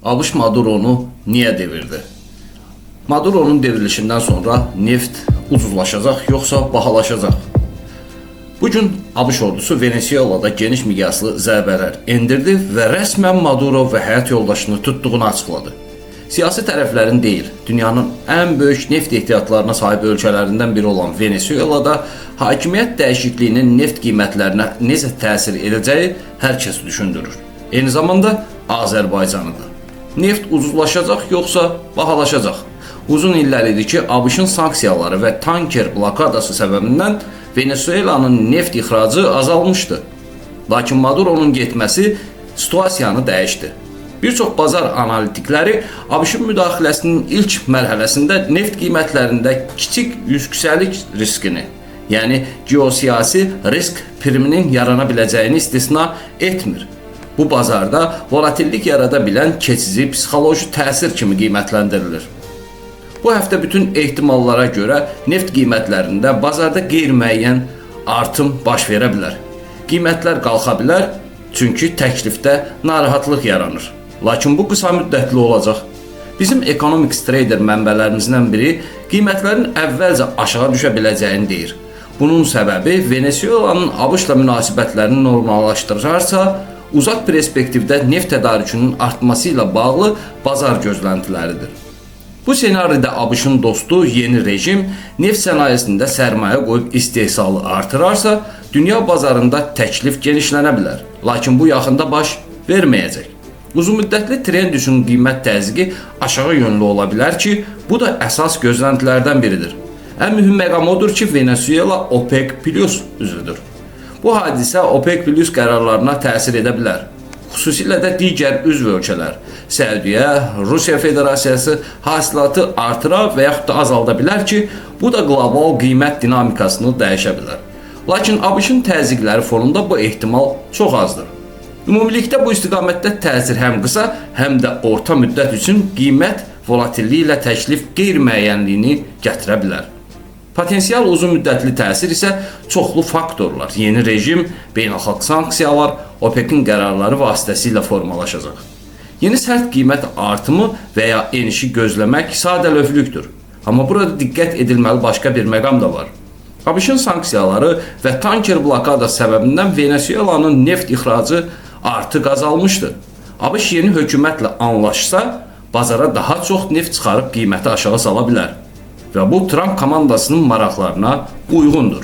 ABŞ Maduronu niye devirdi? Maduronun devrilişinden sonra neft ucuzlaşacaq yoxsa bahalaşacaq? Bugün ABŞ ordusu Venezuela'da geniş miqyaslı zərbələr endirdi və rəsmən Maduro və həyat yoldaşını tutduğunu açıqladı. Siyasi tərəflərin deyil, dünyanın ən böyük neft ehtiyatlarına sahib ölkələrindən biri olan Venezuela'da hakimiyyət dəyişikliyinin neft qiymətlərinə necə təsir edəcəyi hər kəs düşündürür. Eyni zamanda Azərbaycanı da. Neft ucuzlaşacaq yoxsa bahalaşacaq? Uzun illər idi ki, ABŞ-ın sanksiyaları və tanker blokadası səbəbindən Venezuela'nın neft ixracı azalmışdı. Lakin Maduronun getməsi situasiyanı dəyişdi. Bir çox bazar analitikləri ABŞ-ın müdaxiləsinin ilk mərhələsində neft qiymətlərində kiçik yüksəliş riskini, yəni geosiyasi risk priminin yarana biləcəyini istisna etmir. Bu bazarda volatillik yarada bilən keçici psixoloji təsir kimi qiymətləndirilir. Bu həftə bütün ehtimallara görə neft qiymətlərində bazarda qeyri-müəyyən artım baş verə bilər. Qiymətlər qalxa bilər, çünki təklifdə narahatlıq yaranır. Lakin bu qısa müddətli olacaq. Bizim Economics Trader mənbələrimizdən biri qiymətlərin əvvəlcə aşağı düşə biləcəyini deyir. Bunun səbəbi Venezuela'nın ABŞ-la münasibətlərini normallaşdırarsa, uzaq perspektivdə neft tədarükünün artması ilə bağlı bazar gözləntiləridir. Bu senaryoda ABŞ-ın dostu yeni rejim neft sənayesində sərmayə qoyub istehsalı artırarsa, dünya bazarında təklif genişlənə bilər. Lakin bu yaxında baş verməyəcək. Uzunmüddətli trend üçün qiymət təzyiqi aşağı yönlü ola bilər ki, bu da əsas gözləntilərdən biridir. Ən mühüm məqam odur ki, Venezuela OPEC Plus üzvüdür. Bu hadisə OPEC Plus qərarlarına təsir edə bilər. Xüsusilə də digər üzv ölkələr, Səudiyyə, Rusiya Federasiyası hasilatı artıra və yaxud da azalda bilər ki, bu da qlobal qiymət dinamikasını dəyişə bilər. Lakin ABŞ-ın təzyiqləri fonunda bu ehtimal çox azdır. Ümumilikdə bu istiqamətdə təsir həm qısa, həm də orta müddət üçün qiymət volatilliyi ilə təklif qeyri-müəyyənliyini gətirə bilər. Potensial uzun müddətli təsir isə çoxlu faktorlar, yeni rejim, beynəlxalq sanksiyalar, OPEC-in qərarları vasitəsilə formalaşacaq. Yeni sərt qiymət artımı və ya enişi gözləmək sadəlövhlükdür. Amma burada diqqət edilməli başqa bir məqam da var. ABŞ-ın sanksiyaları və tanker blokadası səbəbindən Venezuela'nın neft ixracı artıq azalmışdı. ABŞ yeni hökumətlə anlaşsa, bazara daha çox neft çıxarıb qiyməti aşağı sala bilər. Və bu Trump komandasının maraqlarına uyğundur.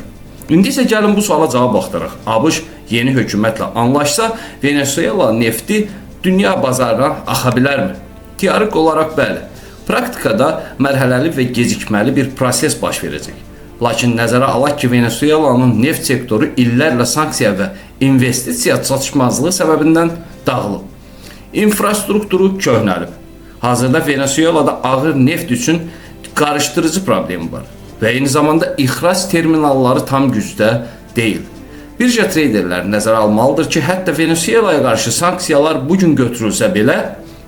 İndi isə gəlin bu suala cavab axtaraq. ABŞ yeni hökumətlə anlaşsa, Venezuela nefti dünya bazarına axa bilərmi? Teorik olaraq bəli. Praktikada mərhələli və gecikməli bir proses baş verəcək. Lakin nəzərə alaq ki, Venezuela'nın neft sektoru illərlə sanksiya və investisiya çatışmazlığı səbəbindən dağılıb. İnfrastrukturu köhnəlib. Hazırda Venezuela'da ağır neft üçün qarışdırıcı problemi var və eyni zamanda ixrac terminalları tam gücdə deyil. Birja traderlər nəzərə almalıdır ki, hətta Venezuela'ya qarşı sanksiyalar bugün götürülsə belə,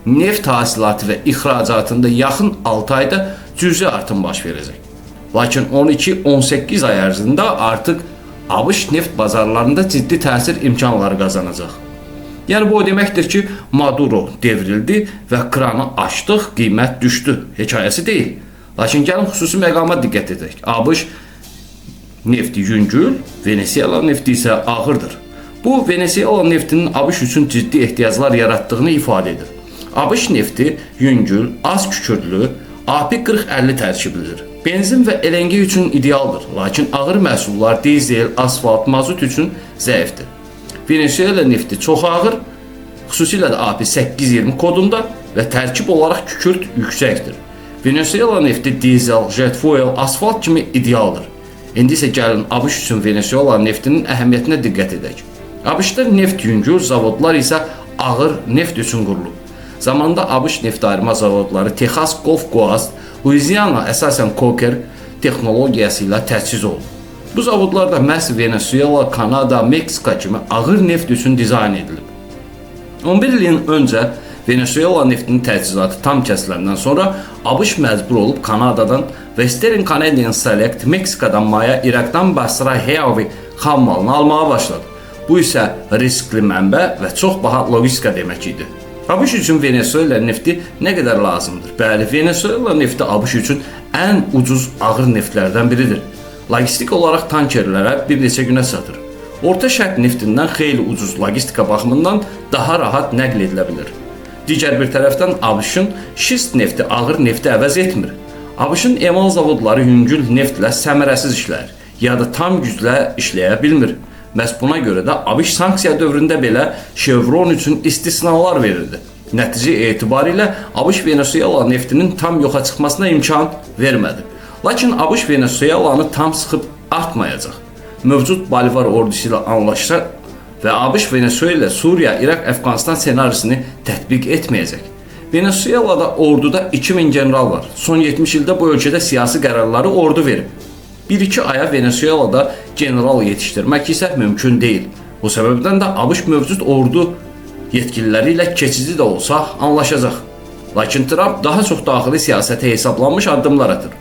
neft hasilatı və ixracatında yaxın 6 ayda cüzi artım baş verəcək. Lakin 12-18 ay ərzində artıq ABŞ neft bazarlarında ciddi təsir imkanları qazanacaq. Yəni bu o deməkdir ki, Maduro devrildi və kranı açdıq, qiymət düşdü. Hekayəsi deyil. Lakin gəlin xüsusi məqama diqqət edək. ABŞ nefti yüngül, Venezuela nefti isə ağırdır. Bu, Venezuela neftinin ABŞ üçün ciddi ehtiyaclar yaratdığını ifadə edir. ABŞ nefti yüngül, az kükürdlü, AP40-50 tərkiblidir. Benzin və LNG üçün idealdır, lakin ağır məhsullar, dizel, asfalt, mazut üçün zəifdir. Venezuela nefti çox ağır, xüsusilə də AP820 kodunda və tərkib olaraq kükürt yüksəkdir. Venezuela nefti dizel, jet fuel, asfalt kimi idealdır. İndi isə gəlin ABŞ üçün Venezuela neftinin əhəmiyyətinə diqqət edək. ABŞ-da neft yüngül, zavodlar isə ağır neft üçün qurulub. Zamanında ABŞ neft ayırma zavodları Texas Gulf Coast, Louisiana əsasən Coker texnologiyası ilə təchiz olunub. Bu zavodlar da məhz Venezuela, Kanada, Meksika kimi ağır neft üçün dizayn edilib. 11 ilin öncə Venezuela neftinin təchizatı tam kəsiləndən sonra ABŞ məcbur olub Kanadadan Western Canadian Select, Meksikadan maya, İraqdan Basra Heavy xammalını almağa başladı. Bu isə riskli mənbə və çox baha logistika demək idi. ABŞ üçün Venezuela nefti nə qədər lazımdır? Bəli, Venezuela nefti ABŞ üçün ən ucuz ağır neftlərdən biridir. Logistik olaraq tankerlərə bir neçə günə çatır. Orta Şərq neftindən xeyli ucuz logistika baxımından daha rahat nəql edilə bilir. Digər bir tərəfdən ABŞ-ın şist nefti ağır nefti əvəz etmir. ABŞ-ın emal zavodları yüngül neftlə səmərəsiz işləyir, ya da tam güclə işləyə bilmir. Məhz buna görə də ABŞ sanksiya dövründə belə Chevron üçün istisnalar verirdi. Nəticə etibarilə ABŞ Venezuela neftinin tam yoxa çıxmasına imkan vermədi. Lakin ABŞ Venezuelanı tam sıxıb artmayacaq. Mövcud Bolivar ordusu ilə anlaşsa və ABŞ Venezuela, Suriya, İraq, Əfqanistan senarisini tətbiq etməyəcək. Venezuelada orduda 2000 general var. Son 70 ildə bu ölkədə siyasi qərarları ordu verib. 1-2 aya Venezuelada general yetişdirmək isə mümkün deyil. Bu səbəbdən də ABŞ mövcud ordu yetkililəri ilə keçici də olsa anlaşacaq. Lakin Trump daha çox daxili siyasətə hesablanmış addımlar atır.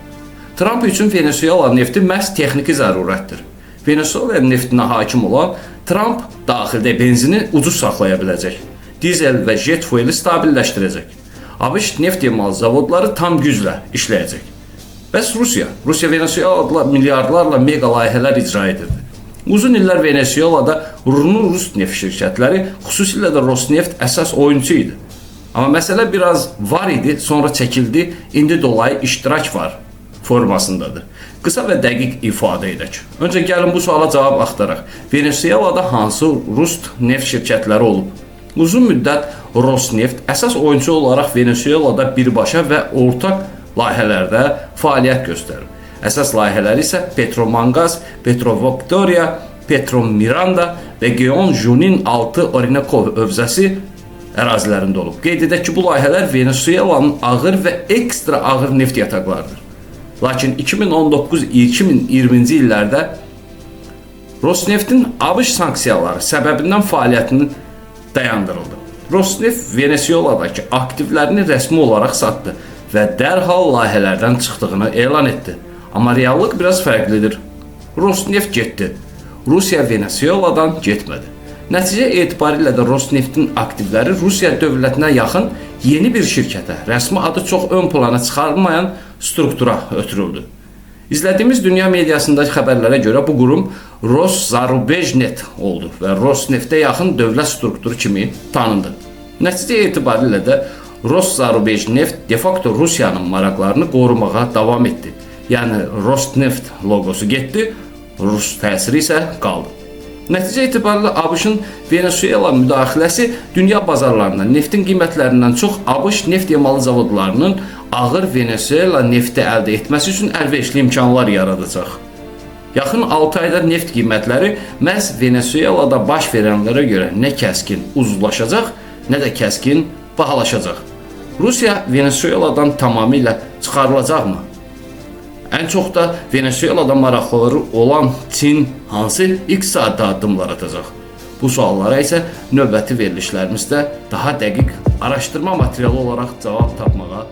Trump üçün Venezuela nefti məhz texniki zərurətdir. Venezuela neftinə hakim olan Trump daxildə benzini ucuz saxlaya biləcək. Dizel və jet fueli stabilləşdirəcək. ABŞ neft emal zavodları tam güclə işləyəcək. Bəs Rusiya Venezuelada milyardlarla mega layihələr icra edirdi. Uzun illər Venezuelada Rus neft şirkətləri, xüsusilə də Rosneft əsas oyunçu idi. Amma məsələ biraz var idi, sonra çəkildi, indi dolayı iştirak var formasındadır. Qısa və dəqiq ifadə edək. Öncə gəlin bu suala cavab axtaraq. Venezuelada hansı Rus neft şirkətləri olub? Uzun müddət Rosneft əsas oyunçu olaraq Venezuelada birbaşa və ortaq layihələrdə fəaliyyət göstərir. Əsas layihələri isə Petromangaz, Petrovictoria, Petromiranda və Geon Junin 6 Orinoco hövzəsi ərazilərində olub. Qeyd edək ki, bu layihələr Venezuelanın ağır və ekstra ağır neft yataqlarıdır. Lakin 2019-2020-ci illərdə Rosneftin ABŞ sanksiyaları səbəbindən fəaliyyətini dayandırıldı. Rosneft Venezueladakı aktivlərini rəsmi olaraq satdı və dərhal layihələrdən çıxdığını elan etdi. Amma reallıq biraz fərqlidir. Rosneft getdi. Rusiya Venezueladan getmədi. Nəticə etibarilə də Rosneftin aktivləri Rusiya dövlətinə yaxın yeni bir şirkətə, rəsmi adı çox ön plana çıxarılmayan struktura ötürüldü. İzlədiyimiz dünya mediasındakı xəbərlərə görə bu qurum Roszarubezhnet oldu və Rosneftə yaxın dövlət strukturu kimi tanındı. Nəticə etibarilə də Roszarubezhnet de facto Rusiyanın maraqlarını qorumağa davam etdi. Yəni Rosneft loqosu getdi, Rus təsiri isə qaldı. Nəticə etibarilə ABŞ-ın Venezuela müdaxiləsi dünya bazarlarında neftin qiymətlərindən çox ABŞ neft emalı zavodlarının ağır Venezuela nefti əldə etməsi üçün əlverişli imkanlar yaradacaq. Yaxın 6 ayda neft qiymətləri məhz Venezuelada baş verənlərə görə nə kəskin uzlaşacaq, nə də kəskin bahalaşacaq. Rusiya Venezueladan tamamilə çıxarılacaqmı? Ən çox da Venezuelada maraqları olan Çin hansı ilk saatda addımlar atacaq? Bu suallara isə növbəti verilişlərimizdə daha dəqiq araşdırma materialı olaraq cavab tapmağa